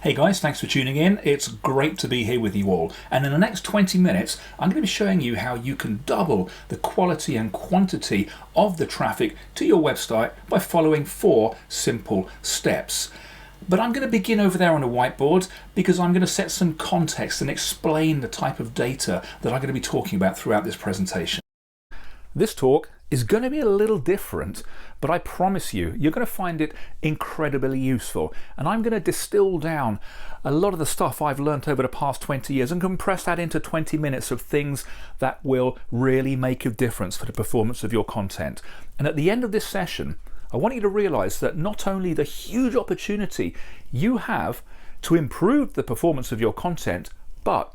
Hey guys, thanks for tuning in. It's great to be here with you all. And in the next 20 minutes, I'm going to be showing you how you can double the quality and quantity of the traffic to your website by following 4 simple steps. But I'm going to begin over there on a whiteboard because I'm going to set some context and explain the type of data that I'm going to be talking about throughout this presentation. This talk is going to be a little different, but I promise you, you're going to find it incredibly useful. And I'm going to distill down a lot of the stuff I've learned over the past 20 years and compress that into 20 minutes of things that will really make a difference for the performance of your content. And at the end of this session, I want you to realize that not only the huge opportunity you have to improve the performance of your content, but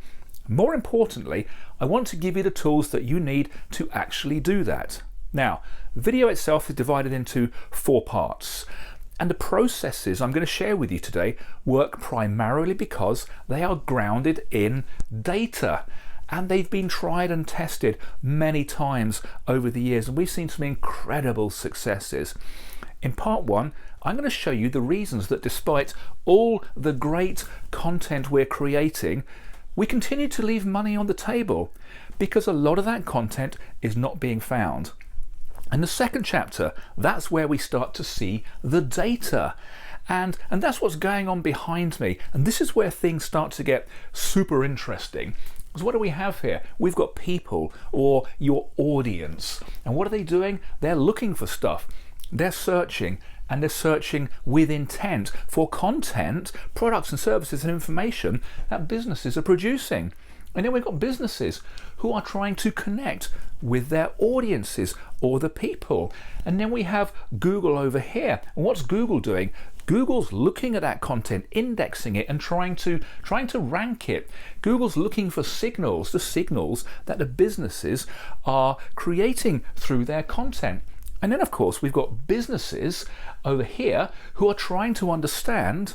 more importantly, I want to give you the tools that you need to actually do that. Now, the video itself is divided into 4 parts, and the processes I'm going to share with you today work primarily because they are grounded in data, and they've been tried and tested many times over the years, and we've seen some incredible successes. In part 1, I'm going to show you the reasons that despite all the great content we're creating, we continue to leave money on the table because a lot of that content is not being found. And the second chapter, that's where we start to see the data. And that's what's going on behind me. And this is where things start to get super interesting. Because what do we have here? We've got people, or your audience. And what are they doing? They're looking for stuff. They're searching, and they're searching with intent for content, products and services and information that businesses are producing. And then we've got businesses who are trying to connect with their audiences or the people. And then we have Google over here. And what's Google doing? Google's looking at that content, indexing it, and trying to rank it. Google's looking for signals, the signals that the businesses are creating through their content. And then of course we've got businesses over here who are trying to understand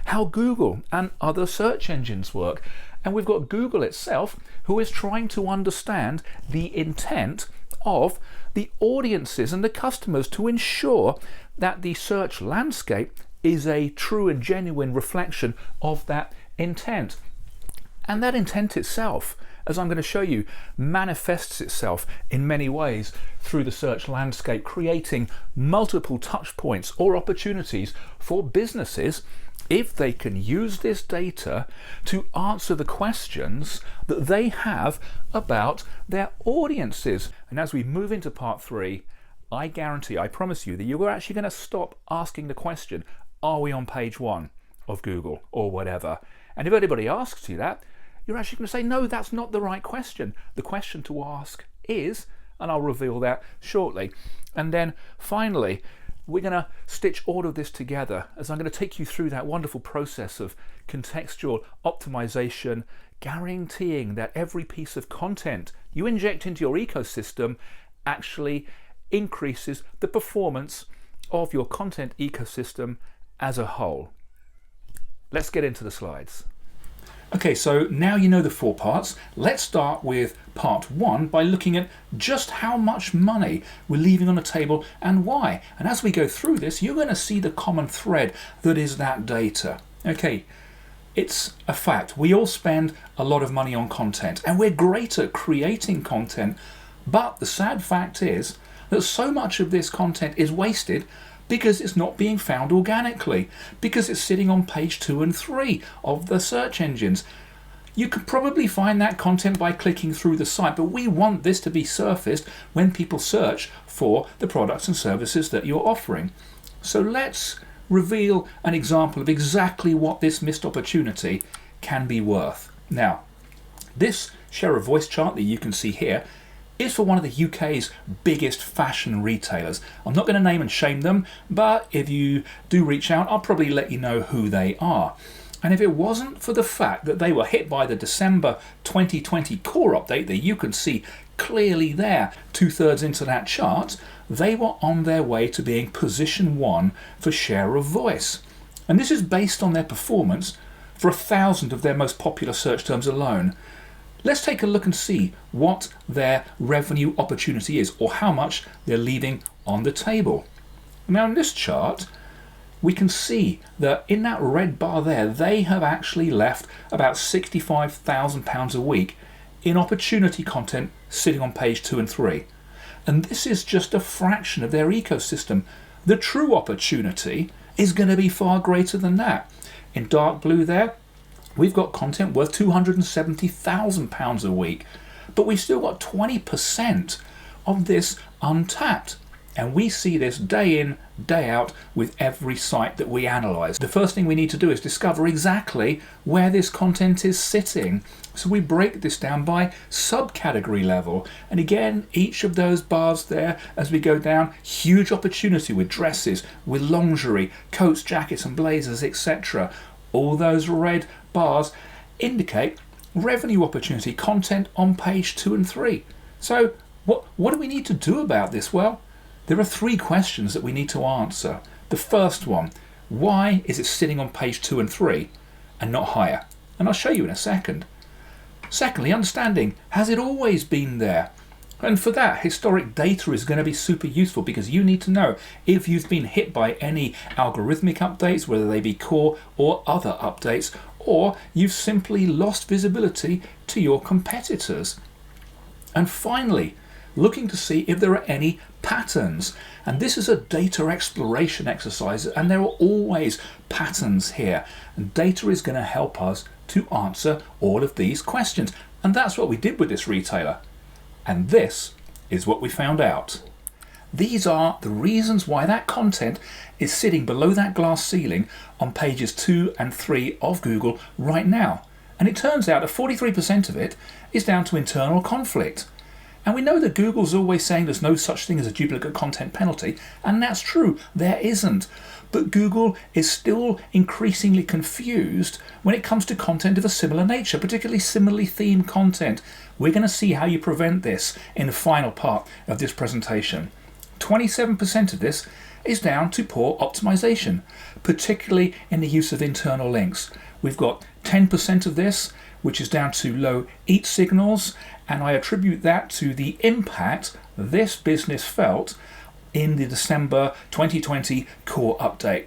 how Google and other search engines work. And we've got Google itself who is trying to understand the intent of the audiences and the customers to ensure that the search landscape is a true and genuine reflection of that intent. And that intent itself, as I'm going to show you, manifests itself in many ways through the search landscape, creating multiple touch points or opportunities for businesses if they can use this data to answer the questions that they have about their audiences. And as we move into part 3, I guarantee, I promise you that you're actually going to stop asking the question, are we on page 1 of Google or whatever? And if anybody asks you that, you're actually going to say, no, that's not the right question. The question to ask is, and I'll reveal that shortly. And then finally, we're going to stitch all of this together as I'm going to take you through that wonderful process of contextual optimization, guaranteeing that every piece of content you inject into your ecosystem actually increases the performance of your content ecosystem as a whole. Let's get into the slides. Okay, so now you know the 4 parts. Let's start with part 1 by looking at just how much money we're leaving on the table and why. And as we go through this, you're going to see the common thread that is that data. Okay, it's a fact. We all spend a lot of money on content and we're great at creating content. But the sad fact is that so much of this content is wasted because it's not being found organically, because it's sitting on page 2 and 3 of the search engines. You could probably find that content by clicking through the site, but we want this to be surfaced when people search for the products and services that you're offering. So let's reveal an example of exactly what this missed opportunity can be worth. Now, this share of voice chart that you can see here is for one of the UK's biggest fashion retailers. I'm not going to name and shame them, but if you do reach out, I'll probably let you know who they are. And if it wasn't for the fact that they were hit by the December 2020 core update that you can see clearly there, 2/3 into that chart, they were on their way to being position 1 for share of voice. And this is based on their performance for 1,000 of their most popular search terms alone. Let's take a look and see what their revenue opportunity is, or how much they're leaving on the table. Now in this chart, we can see that in that red bar there, they have actually left about £65,000 a week in opportunity content sitting on page 2 and 3. And this is just a fraction of their ecosystem. The true opportunity is going to be far greater than that. In dark blue there, we've got content worth £270,000 a week, but we've still got 20% of this untapped. And we see this day in, day out with every site that we analyze. The first thing we need to do is discover exactly where this content is sitting. So we break this down by subcategory level. And again, each of those bars there, as we go down, huge opportunity with dresses, with lingerie, coats, jackets and blazers, etc. All those red bars indicate revenue opportunity content on page 2 and 3. So what do we need to do about this? Well, there are 3 questions that we need to answer. The first one, why is it sitting on page 2 and 3 and not higher? And I'll show you in a second. Secondly, understanding, has it always been there? And for that, historic data is going to be super useful, because you need to know if you've been hit by any algorithmic updates, whether they be core or other updates, or you've simply lost visibility to your competitors. And finally, looking to see if there are any patterns. And this is a data exploration exercise, and there are always patterns here. And data is going to help us to answer all of these questions. And that's what we did with this retailer. And this is what we found out. These are the reasons why that content is sitting below that glass ceiling on pages 2 and 3 of Google right now. And it turns out that 43% of it is down to internal conflict. And we know that Google's always saying there's no such thing as a duplicate content penalty, and that's true, there isn't. But Google is still increasingly confused when it comes to content of a similar nature, particularly similarly themed content. We're going to see how you prevent this in the final part of this presentation. 27% of this is down to poor optimization, particularly in the use of internal links. We've got 10% of this which is down to low EAT signals, and I attribute that to the impact this business felt in the December 2020 core update.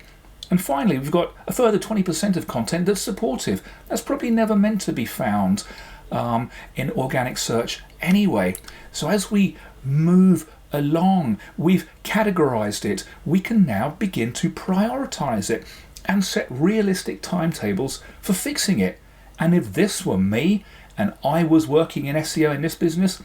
And finally, we've got a further 20% of content that's supportive. That's probably never meant to be found in organic search anyway. So as we move along, we've categorized it. We can now begin to prioritize it and set realistic timetables for fixing it. And if this were me and I was working in SEO in this business,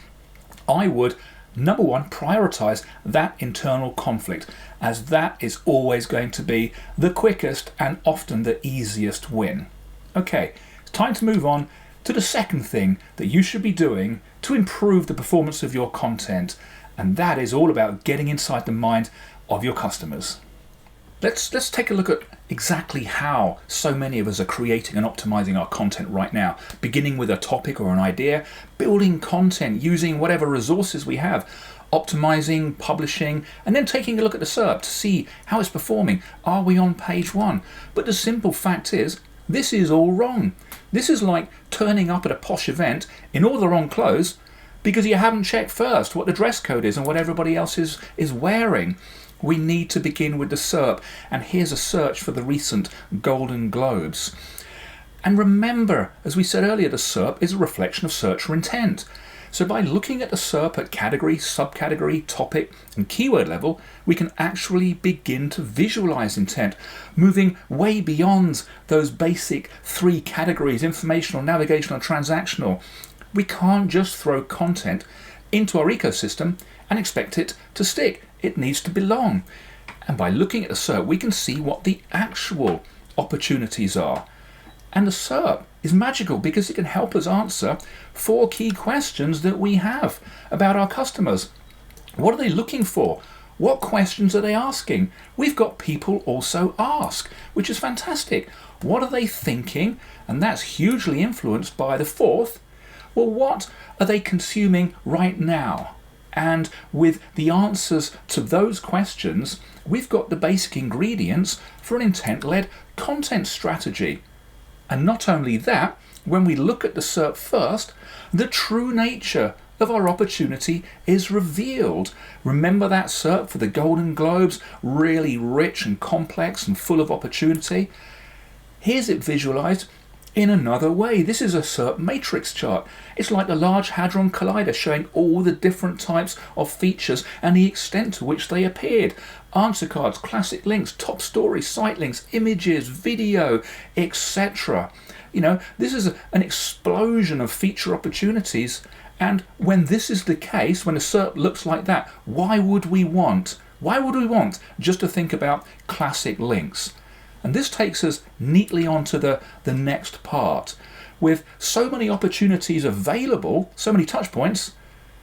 I would, number one, prioritize that internal conflict, as that is always going to be the quickest and often the easiest win. Okay, it's time to move on to the second thing that you should be doing to improve the performance of your content, and that is all about getting inside the mind of your customers. Let's take a look at exactly how so many of us are creating and optimizing our content right now, beginning with a topic or an idea, building content using whatever resources we have, optimizing, publishing, and then taking a look at the SERP to see how it's performing. Are we on page 1? But the simple fact is, this is all wrong. This is like turning up at a posh event in all the wrong clothes because you haven't checked first what the dress code is and what everybody else is wearing. We need to begin with the SERP, and here's a search for the recent Golden Globes. And remember, as we said earlier, the SERP is a reflection of searcher intent. So by looking at the SERP at category, subcategory, topic, and keyword level, we can actually begin to visualize intent, moving way beyond those basic 3 categories, informational, navigational, and transactional. We can't just throw content into our ecosystem and expect it to stick. It needs to belong. And by looking at the SERP, we can see what the actual opportunities are. And the SERP is magical because it can help us answer 4 key questions that we have about our customers. What are they looking for? What questions are they asking? We've got people also ask, which is fantastic. What are they thinking? And that's hugely influenced by the 4th. Well, what are they consuming right now? And with the answers to those questions, we've got the basic ingredients for an intent-led content strategy. And not only that, when we look at the SERP first, the true nature of our opportunity is revealed. Remember that SERP for the Golden Globes? Really rich and complex and full of opportunity. Here's it visualized in another way. This is a SERP matrix chart. It's like a Large Hadron Collider showing all the different types of features and the extent to which they appeared. Answer cards, classic links, top stories, site links, images, video, etc. You know, this is an explosion of feature opportunities. And when this is the case, when a SERP looks like that, why would we want just to think about classic links? And this takes us neatly onto the next part. With so many opportunities available, so many touch points,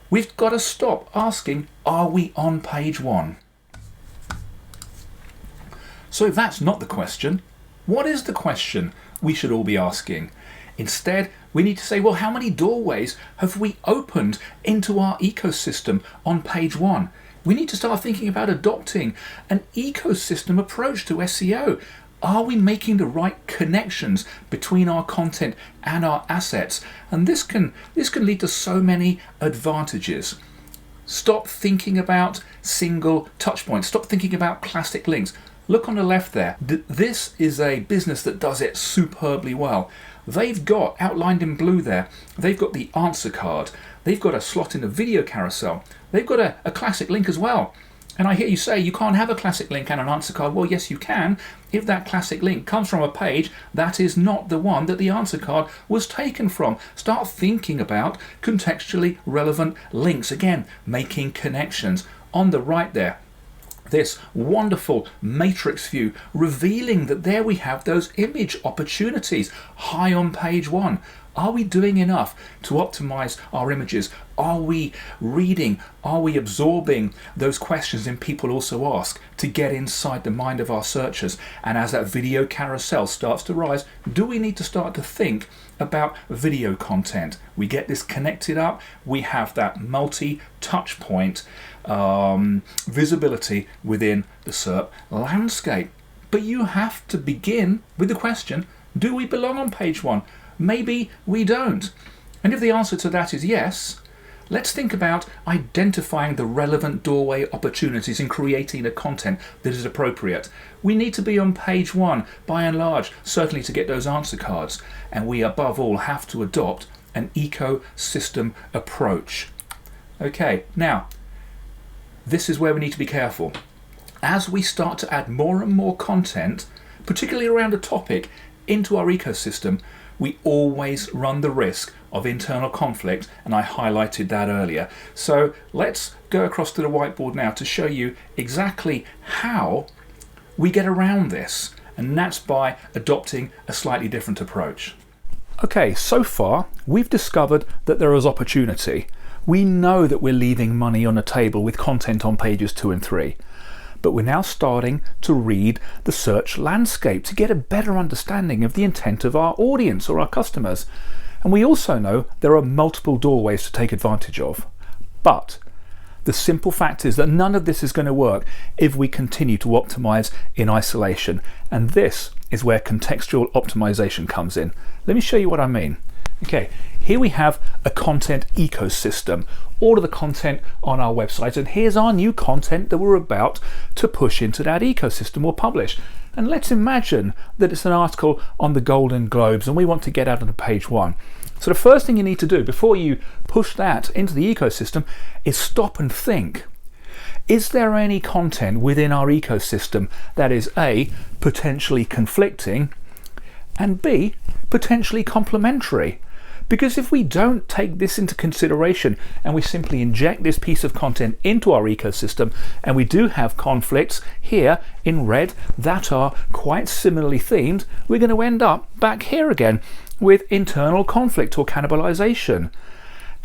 we've got to stop asking, are we on page 1? So if that's not the question, what is the question we should all be asking? Instead, we need to say, well, how many doorways have we opened into our ecosystem on page 1? We need to start thinking about adopting an ecosystem approach to SEO. Are we making the right connections between our content and our assets? And this can lead to so many advantages. Stop thinking about single touch points. Stop thinking about classic links. Look on the left there. This is a business that does it superbly well. They've got, outlined in blue there, they've got the answer card. They've got a slot in the video carousel. They've got a classic link as well. And I hear you say you can't have a classic link and an answer card. Well, yes, you can. If that classic link comes from a page that is not the one that the answer card was taken from. Start thinking about contextually relevant links. Again, making connections. On the right there, this wonderful matrix view revealing that there we have those image opportunities high on page 1. Are we doing enough to optimize our images? Are we reading? Are we absorbing those questions and people also ask to get inside the mind of our searchers? And as that video carousel starts to rise, do we need to start to think about video content? We get this connected up, we have that multi-touch point visibility within the SERP landscape. But you have to begin with the question, do we belong on page 1? Maybe we don't. And if the answer to that is yes, let's think about identifying the relevant doorway opportunities and creating the content that is appropriate. We need to be on page 1 by and large, certainly to get those answer cards. And we above all have to adopt an ecosystem approach. Okay, now, this is where we need to be careful. As we start to add more and more content, particularly around a topic, into our ecosystem, we always run the risk of internal conflict, and I highlighted that earlier. So let's go across to the whiteboard now to show you exactly how we get around this, and that's by adopting a slightly different approach. Okay, so far we've discovered that there is opportunity. We know that we're leaving money on the table with content on pages 2 and 3. But we're now starting to read the search landscape to get a better understanding of the intent of our audience or our customers. And we also know there are multiple doorways to take advantage of. But the simple fact is that none of this is going to work if we continue to optimize in isolation. And this is where contextual optimization comes in. Let me show you what I mean. Okay, here we have a content ecosystem, all of the content on our website, and here's our new content that we're about to push into that ecosystem or publish. And let's imagine that it's an article on the Golden Globes and we want to get out on page 1. So the first thing you need to do before you push that into the ecosystem is stop and think. Is there any content within our ecosystem that is A, potentially conflicting, and B, potentially complementary? Because if we don't take this into consideration and we simply inject this piece of content into our ecosystem, and we do have conflicts here in red that are quite similarly themed, we're going to end up back here again with internal conflict or cannibalization.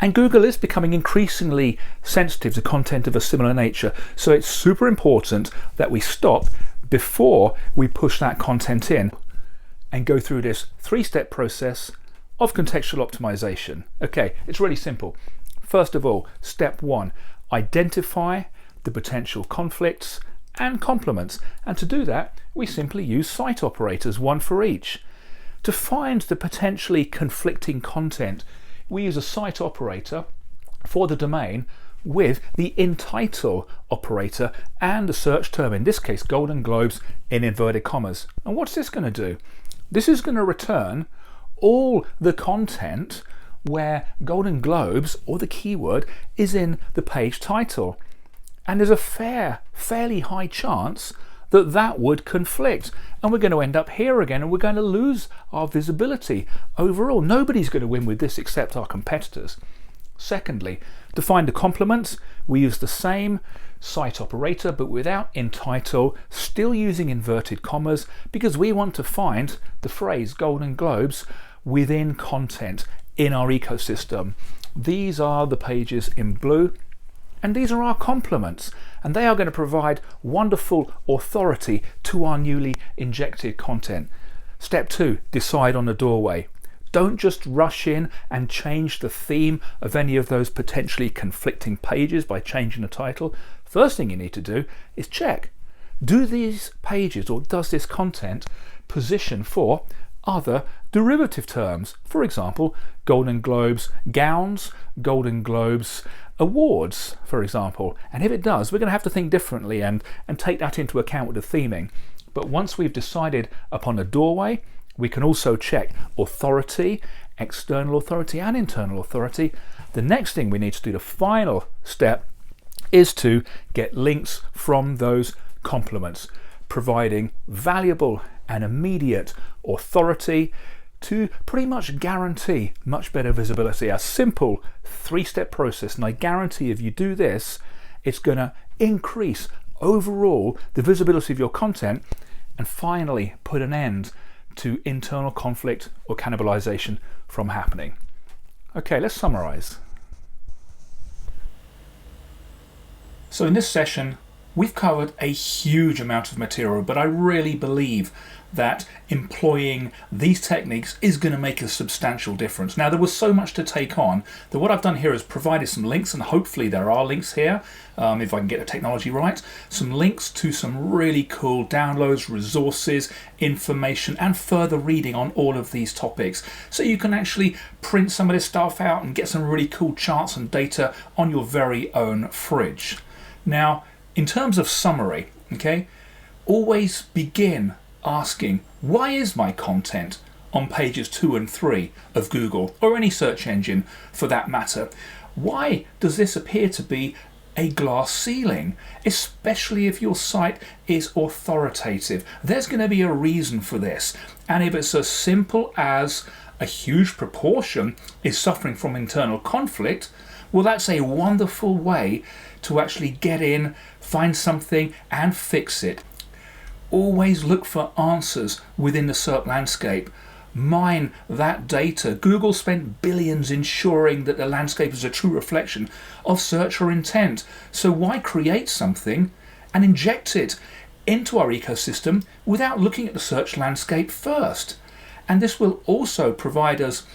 And Google is becoming increasingly sensitive to content of a similar nature, so it's super important that we stop before we push that content in and go through this 3-step process of contextual optimization. Okay, it's really simple. First of all, step 1, identify the potential conflicts and complements. And to do that, we simply use site operators, one for each. To find the potentially conflicting content, we use a site operator for the domain with the in title operator and the search term, in this case Golden Globes in inverted commas. And what's this going to do? This is going to return all the content where Golden Globes or the keyword is in the page title. And there's a fairly high chance that that would conflict, and we're going to end up here again, and we're going to lose our visibility overall. Nobody's going to win with this except our competitors. Secondly, to find the complements, we use the same site operator but without in title, still using inverted commas, because we want to find the phrase Golden Globes within content in our ecosystem. These are the pages in blue, and these are our complements, and they are going to provide wonderful authority to our newly injected content. Step 2, decide on the doorway. Don't just rush in and change the theme of any of those potentially conflicting pages by changing the title. First thing you need to do is check, do these pages or does this content position for other derivative terms? For example, Golden Globes gowns, Golden Globes awards, for example. And if it does, we're going to have to think differently and take that into account with the theming. But once we've decided upon a doorway, we can also check authority, external authority and internal authority. The next thing we need to do, the final step, is to get links from those complements, providing valuable and immediate authority to pretty much guarantee much better visibility. A simple 3-step process, and I guarantee if you do this, it's going to increase overall the visibility of your content and finally put an end to internal conflict or cannibalization from happening. Okay, let's summarize. So in this session, we've covered a huge amount of material, but I really believe that employing these techniques is going to make a substantial difference. Now, there was so much to take on that what I've done here is provided some links, and hopefully there are links here, if I can get the technology right, some links to some really cool downloads, resources, information, and further reading on all of these topics. So you can actually print some of this stuff out and get some really cool charts and data on your very own fridge. Now, in terms of summary, okay, always begin asking, why is my content on pages 2 and 3 of Google or any search engine for that matter? Why does this appear to be a glass ceiling, especially if your site is authoritative? There's going to be a reason for this, and if it's as simple as a huge proportion is suffering from internal conflict, well, that's a wonderful way to actually get in, find something and fix it. Always look for answers within the SERP landscape. Mine that data. Google spent billions ensuring that the landscape is a true reflection of searcher intent. So why create something and inject it into our ecosystem without looking at the search landscape first? And this will also provide us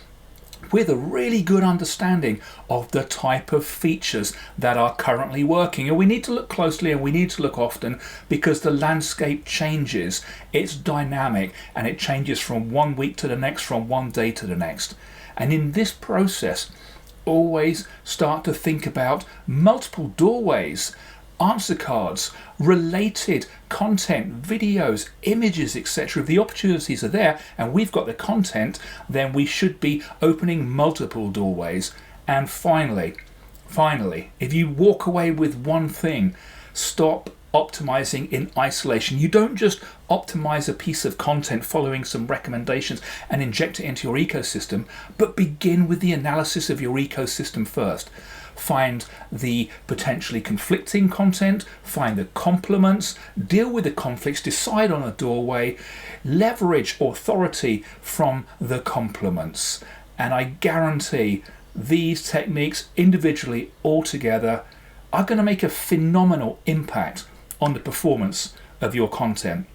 with a really good understanding of the type of features that are currently working. And we need to look closely and we need to look often, because the landscape changes. It's dynamic and it changes from one week to the next, from one day to the next. And in this process, always start to think about multiple doorways, answer cards, related content, videos, images, etc. If the opportunities are there and we've got the content, then we should be opening multiple doorways. And finally, if you walk away with one thing, stop optimizing in isolation. You don't just optimize a piece of content following some recommendations and inject it into your ecosystem, but begin with the analysis of your ecosystem first. Find the potentially conflicting content, find the complements, deal with the conflicts, decide on a doorway, leverage authority from the complements. And I guarantee these techniques individually or together are going to make a phenomenal impact on the performance of your content.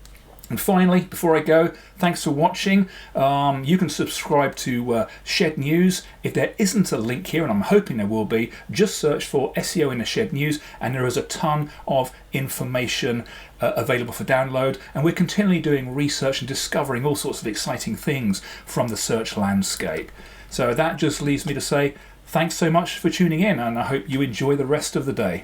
And finally, before I go, thanks for watching. You can subscribe to Shed News. If there isn't a link here, and I'm hoping there will be, just search for SEO in the Shed News, and there is a ton of information available for download. And we're continually doing research and discovering all sorts of exciting things from the search landscape. So that just leaves me to say Thanks so much for tuning in, and I hope you enjoy the rest of the day.